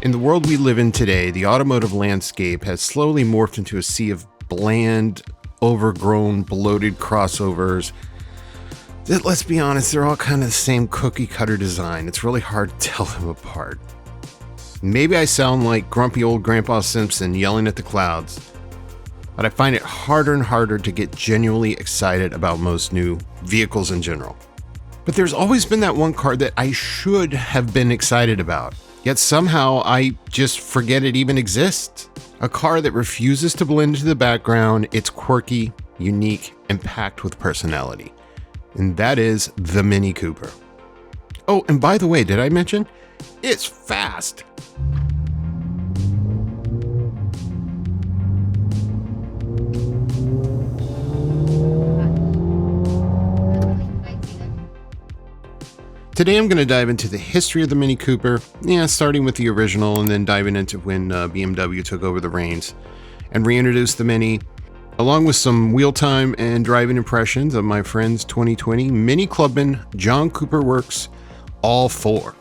In the world we live in today, the automotive landscape has slowly morphed into a sea of bland, overgrown, bloated crossovers that, let's be honest, they're all kind of the same cookie cutter design. It's really hard to tell them apart. Maybe I sound like grumpy old Grandpa Simpson yelling at the clouds, but I find it harder and harder to get genuinely excited about most new vehicles in general. But there's always been that one car that I should have been excited about. Yet somehow I just forget it even exists. A car that refuses to blend into the background. It's quirky, unique, and packed with personality. And that is the Mini Cooper. Oh, and by the way, did I mention? It's fast. Today I'm going to dive into the history of the Mini Cooper, starting with the original and then diving into when BMW took over the reins and reintroduced the Mini, along with some wheel time and driving impressions of my friend's 2020 Mini Clubman John Cooper Works All 4.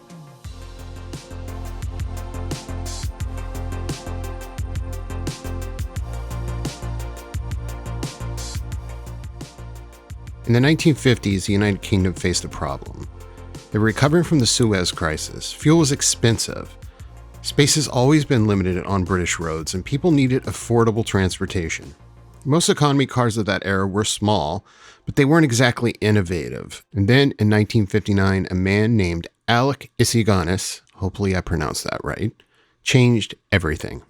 In the 1950s, the United Kingdom faced a problem. They were recovering from the Suez Crisis. Fuel was expensive. Space has always been limited on British roads, and people needed affordable transportation. Most economy cars of that era were small, but they weren't exactly innovative. And then in 1959, a man named Alec Isiganis, hopefully I pronounced that right, changed everything.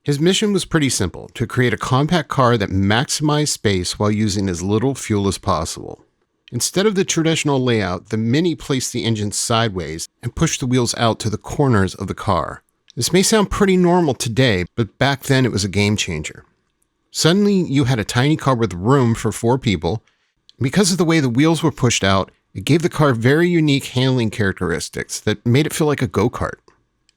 His mission was pretty simple: to create a compact car that maximized space while using as little fuel as possible. Instead of the traditional layout, the Mini placed the engine sideways and pushed the wheels out to the corners of the car. This may sound pretty normal today, but back then it was a game changer. Suddenly, you had a tiny car with room for 4 people. Because of the way the wheels were pushed out, it gave the car very unique handling characteristics that made it feel like a go-kart.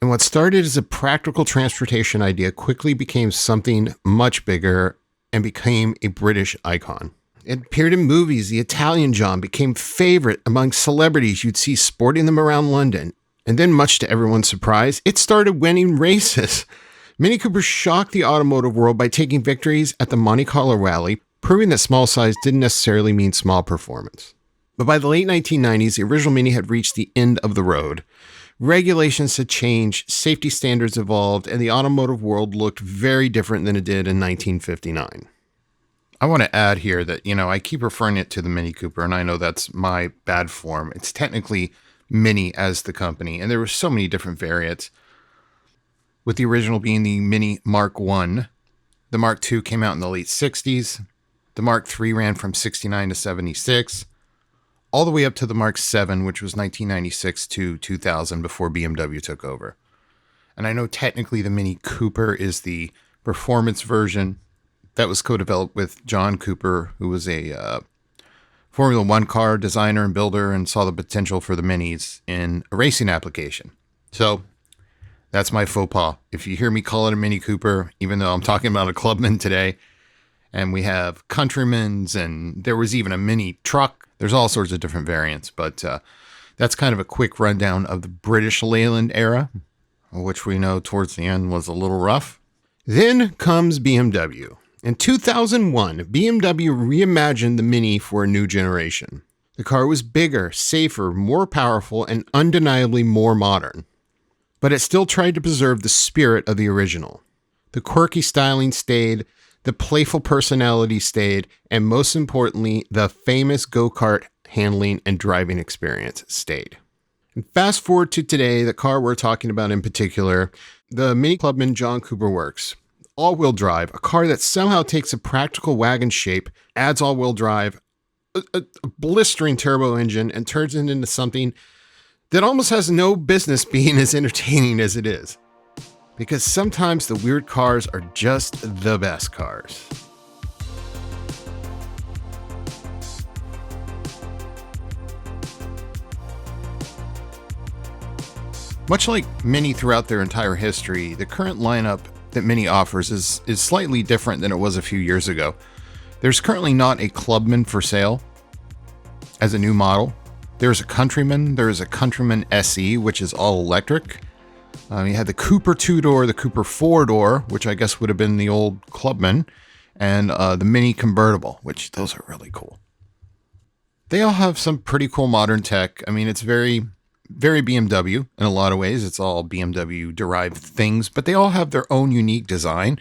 And what started as a practical transportation idea quickly became something much bigger and became a British icon. It appeared in movies. The Italian John became favorite among celebrities you'd see sporting them around London. And then, much to everyone's surprise, it started winning races. Mini Cooper shocked the automotive world by taking victories at the Monte Carlo Rally, proving that small size didn't necessarily mean small performance. But by the late 1990s, the original Mini had reached the end of the road. Regulations had changed, safety standards evolved, and the automotive world looked very different than it did in 1959. I want to add here that, I keep referring it to the Mini Cooper, and I know that's my bad form. It's technically Mini as the company, and there were so many different variants, with the original being the Mini Mark I. The Mark II came out in the late 60s. The Mark III ran from 69 to 76, all the way up to the Mark VII, which was 1996 to 2000 before BMW took over. And I know technically the Mini Cooper is the performance version. That was co-developed with John Cooper, who was a Formula One car designer and builder and saw the potential for the Minis in a racing application. So that's my faux pas. If you hear me call it a Mini Cooper, even though I'm talking about a Clubman today, and we have Countrymans, and there was even a Mini truck. There's all sorts of different variants, but that's kind of a quick rundown of the British Leyland era, which we know towards the end was a little rough. Then comes BMW. In 2001, BMW reimagined the Mini for a new generation. The car was bigger, safer, more powerful, and undeniably more modern. But it still tried to preserve the spirit of the original. The quirky styling stayed, the playful personality stayed, and most importantly, the famous go-kart handling and driving experience stayed. And fast forward to today, the car we're talking about in particular, the Mini Clubman John Cooper Works. All-wheel drive, a car that somehow takes a practical wagon shape, adds all-wheel drive, a blistering turbo engine, and turns it into something that almost has no business being as entertaining as it is. Because sometimes the weird cars are just the best cars. Much like Mini throughout their entire history, the current lineup that Mini offers is slightly different than it was a few years ago. There's currently not a Clubman for sale as a new model. There's a Countryman, there is a Countryman SE, which is all electric. You had the Cooper 2-door, the Cooper 4-door, which I guess would have been the old Clubman, and the Mini convertible, which those are really cool. They all have some pretty cool modern tech. I mean, it's very, very BMW in a lot of ways. It's all BMW derived things, but they all have their own unique design.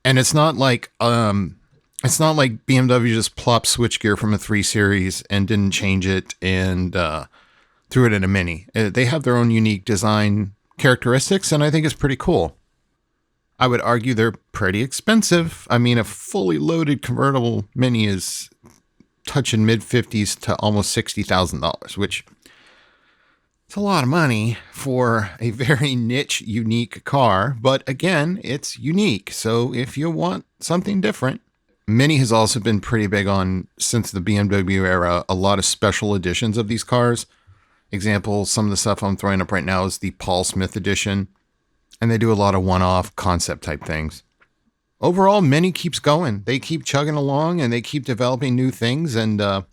And it's not like BMW just plopped switchgear from a 3 Series and didn't change it and threw it in a Mini. They have their own unique design characteristics, and I think it's pretty cool. I would argue they're pretty expensive. I mean, a fully loaded convertible Mini is touching mid-50s to almost $60,000, which it's a lot of money for a very niche, unique car. But again, it's unique. So if you want something different, Mini has also been pretty big on, since the BMW era, a lot of special editions of these cars. Example, some of the stuff I'm throwing up right now is the Paul Smith edition. And they do a lot of one-off concept type things. Overall, Mini keeps going. They keep chugging along and they keep developing new things. And I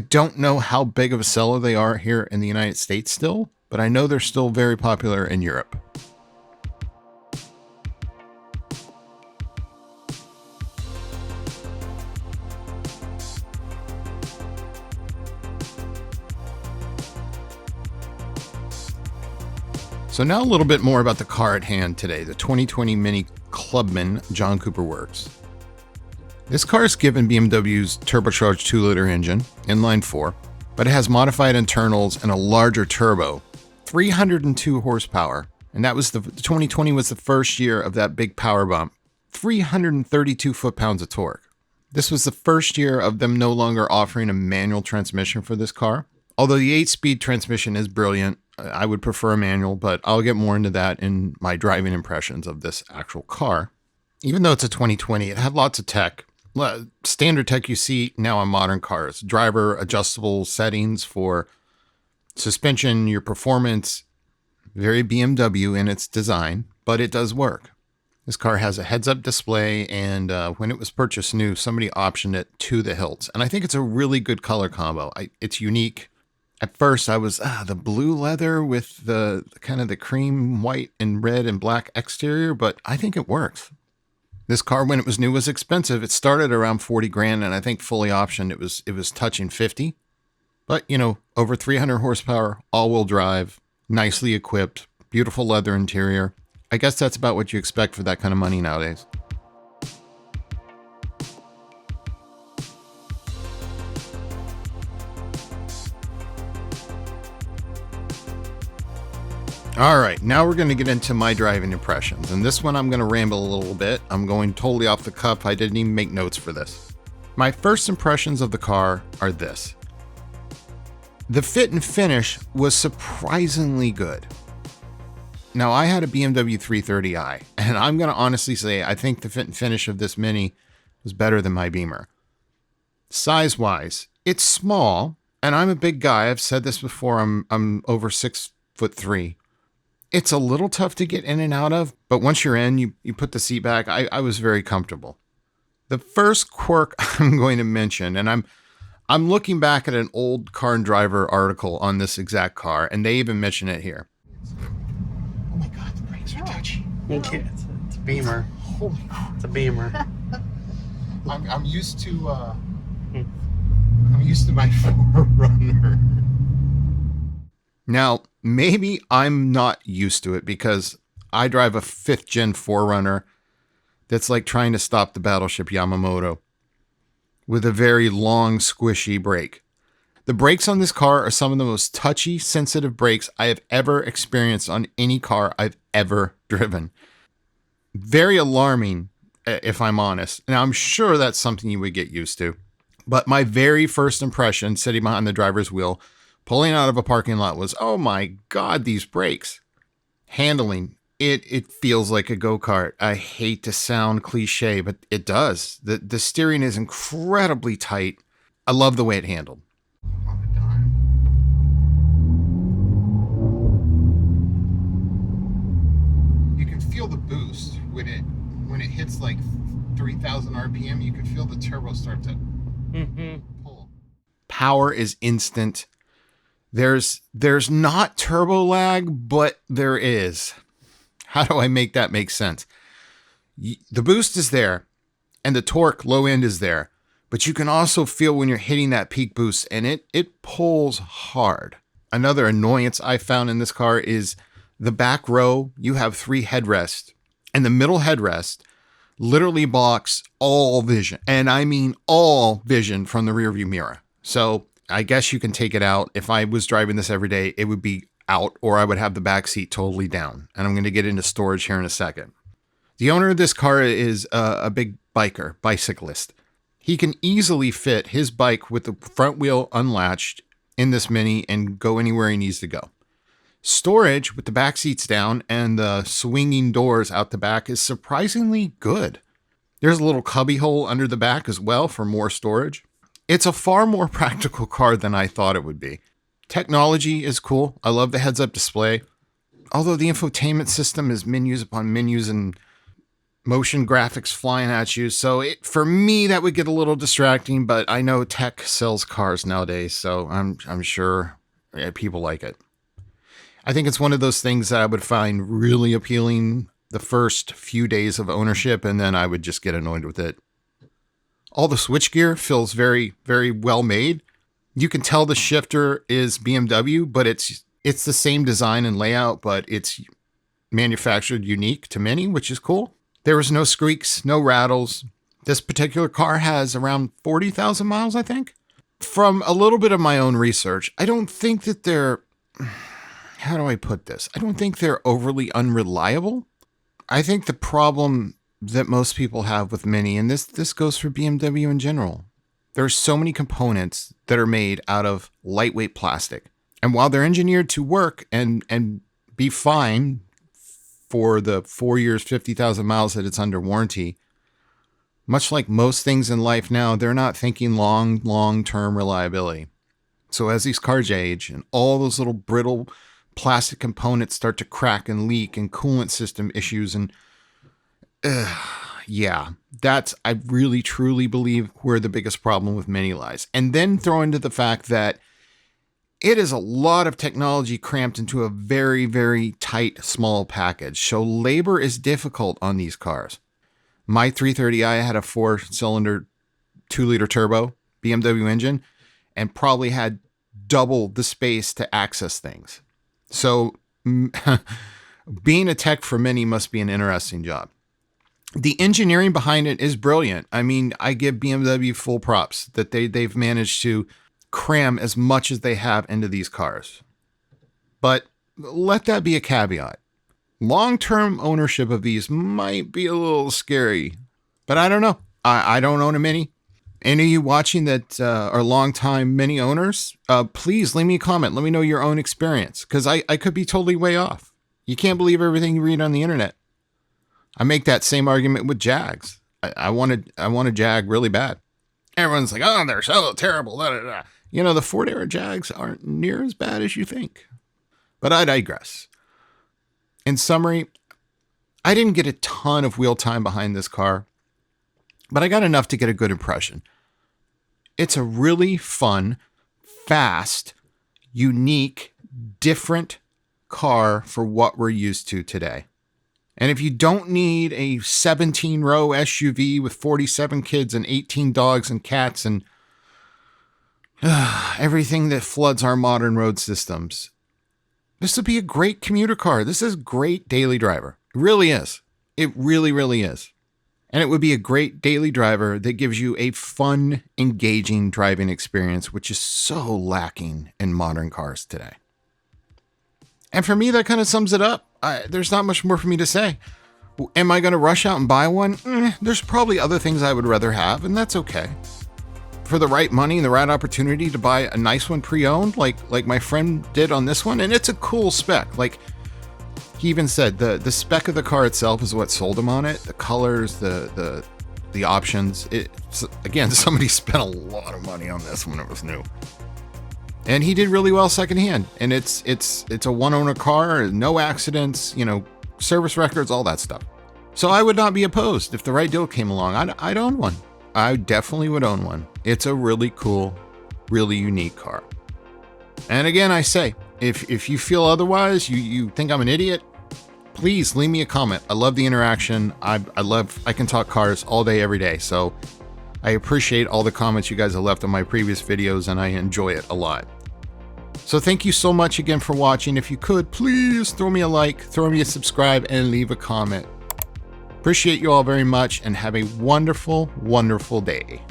don't know how big of a seller they are here in the United States still, but I know they're still very popular in Europe. So now a little bit more about the car at hand today, the 2020 Mini Clubman John Cooper Works. This car is given BMW's turbocharged 2-liter engine, inline 4, but it has modified internals and a larger turbo, 302 horsepower, and that was the 2020 was the first year of that big power bump, 332 foot-pounds of torque. This was the first year of them no longer offering a manual transmission for this car. Although the 8-speed transmission is brilliant, I would prefer a manual, but I'll get more into that in my driving impressions of this actual car. Even though it's a 2020, it had lots of tech. Standard tech you see now on modern cars. Driver adjustable settings for suspension, your performance. Very BMW in its design, but it does work. This car has a heads-up display, and when it was purchased new, somebody optioned it to the hilts. And I think it's a really good color combo. It's unique. At first, I was the blue leather with the kind of the cream, white, and red and black exterior, but I think it works. This car, when it was new, was expensive. It started around 40 grand, and I think fully optioned, it was touching 50. But, you know, over 300 horsepower, all-wheel drive, nicely equipped, beautiful leather interior. I guess that's about what you expect for that kind of money nowadays. All right, now we're going to get into my driving impressions. And this one I'm going to ramble a little bit. I'm going totally off the cuff. I didn't even make notes for this. My first impressions of the car are this. The fit and finish was surprisingly good. Now, I had a BMW 330i, and I'm going to honestly say I think the fit and finish of this Mini was better than my Beamer. Size-wise, it's small, and I'm a big guy. I've said this before. I'm over 6'3". It's a little tough to get in and out of, but once you're in, you put the seat back. I was very comfortable. The first quirk I'm going to mention, and I'm looking back at an old Car and Driver article on this exact car, and they even mention it here. Oh my God, the brakes are touchy. Okay, it's a Beamer. Holy crap. It's a Beamer. I'm used to my 4Runner. Now, maybe I'm not used to it because I drive a 5th gen 4Runner that's like trying to stop the battleship Yamamoto with a very long, squishy brake. The brakes on this car are some of the most touchy, sensitive brakes I have ever experienced on any car I've ever driven. Very alarming, if I'm honest. Now, I'm sure that's something you would get used to. But my very first impression sitting behind the driver's wheel, pulling out of a parking lot was, oh my God, these brakes. Handling, it feels like a go-kart. I hate to sound cliche, but it does. The steering is incredibly tight. I love the way it handled. You can feel the boost when it hits like 3,000 RPM. You can feel the turbo start to pull. Power is instant. There's not turbo lag, but there is. How do I make that make sense? The boost is there and the torque low end is there, but you can also feel when you're hitting that peak boost and it pulls hard. Another annoyance I found in this car is the back row. You have 3 headrests, and the middle headrest literally blocks all vision. And I mean all vision from the rearview mirror. So I guess you can take it out. If I was driving this every day, it would be out, or I would have the back seat totally down. And I'm going to get into storage here in a second. The owner of this car is a big bicyclist. He can easily fit his bike with the front wheel unlatched in this Mini and go anywhere he needs to go. Storage with the back seats down and the swinging doors out the back is surprisingly good. There's a little cubby hole under the back as well for more storage. It's a far more practical car than I thought it would be. Technology is cool. I love the heads-up display. Although the infotainment system is menus upon menus and motion graphics flying at you. So for me, that would get a little distracting, but I know tech sells cars nowadays, so I'm sure people like it. I think it's one of those things that I would find really appealing the first few days of ownership, and then I would just get annoyed with it. All the switchgear feels very, very well made. You can tell the shifter is BMW, but it's the same design and layout, but it's manufactured unique to Mini, which is cool. There was no squeaks, no rattles. This particular car has around 40,000 miles, I think. From a little bit of my own research, I don't think that they're... How do I put this? I don't think they're overly unreliable. I think the problem that most people have with Mini, and this goes for BMW in general, there's so many components that are made out of lightweight plastic. And while they're engineered to work and be fine for the 4 years, 50,000 miles that it's under warranty, much like most things in life now, they're not thinking long-term reliability. So as these cars age and all those little brittle plastic components start to crack and leak and coolant system issues and I really truly believe where the biggest problem with Mini lies. And then throw into the fact that it is a lot of technology cramped into a very, very tight, small package. So labor is difficult on these cars. My 330i had a 4-cylinder, 2-liter turbo BMW engine and probably had double the space to access things. So being a tech for Mini must be an interesting job. The engineering behind it is brilliant. I mean, I give BMW full props that they've managed to cram as much as they have into these cars. But let that be a caveat. Long-term ownership of these might be a little scary, but I don't know. I don't own a Mini. Any of you watching that are longtime Mini owners, please leave me a comment. Let me know your own experience, because I could be totally way off. You can't believe everything you read on the internet. I make that same argument with Jags. I want a Jag really bad. Everyone's like, oh, they're so terrible. Blah, blah, blah. You know, the Ford era Jags aren't near as bad as you think. But I digress. In summary, I didn't get a ton of wheel time behind this car, but I got enough to get a good impression. It's a really fun, fast, unique, different car for what we're used to today. And if you don't need a 17-row SUV with 47 kids and 18 dogs and cats and everything that floods our modern road systems, this would be a great commuter car. This is a great daily driver. It really is. It really, really is. And it would be a great daily driver that gives you a fun, engaging driving experience, which is so lacking in modern cars today. And for me, that kind of sums it up. There's not much more for me to say. Am I going to rush out and buy one? There's probably other things I would rather have, and that's okay. For the right money and the right opportunity to buy a nice one pre-owned, like my friend did on this one, and it's a cool spec. Like he even said, the spec of the car itself is what sold him on it. The colors, the options. Again, somebody spent a lot of money on this when it was new. And he did really well secondhand. And it's a one-owner car, no accidents, service records, all that stuff. So I would not be opposed if the right deal came along. I'd own one. I definitely would own one. It's a really cool, really unique car. And again, I say, if you feel otherwise, you think I'm an idiot, please leave me a comment. I love the interaction. I can talk cars all day, every day. So I appreciate all the comments you guys have left on my previous videos, and I enjoy it a lot. So thank you so much again for watching. If you could, please throw me a like, throw me a subscribe, and leave a comment. Appreciate you all very much, and have a wonderful, wonderful day.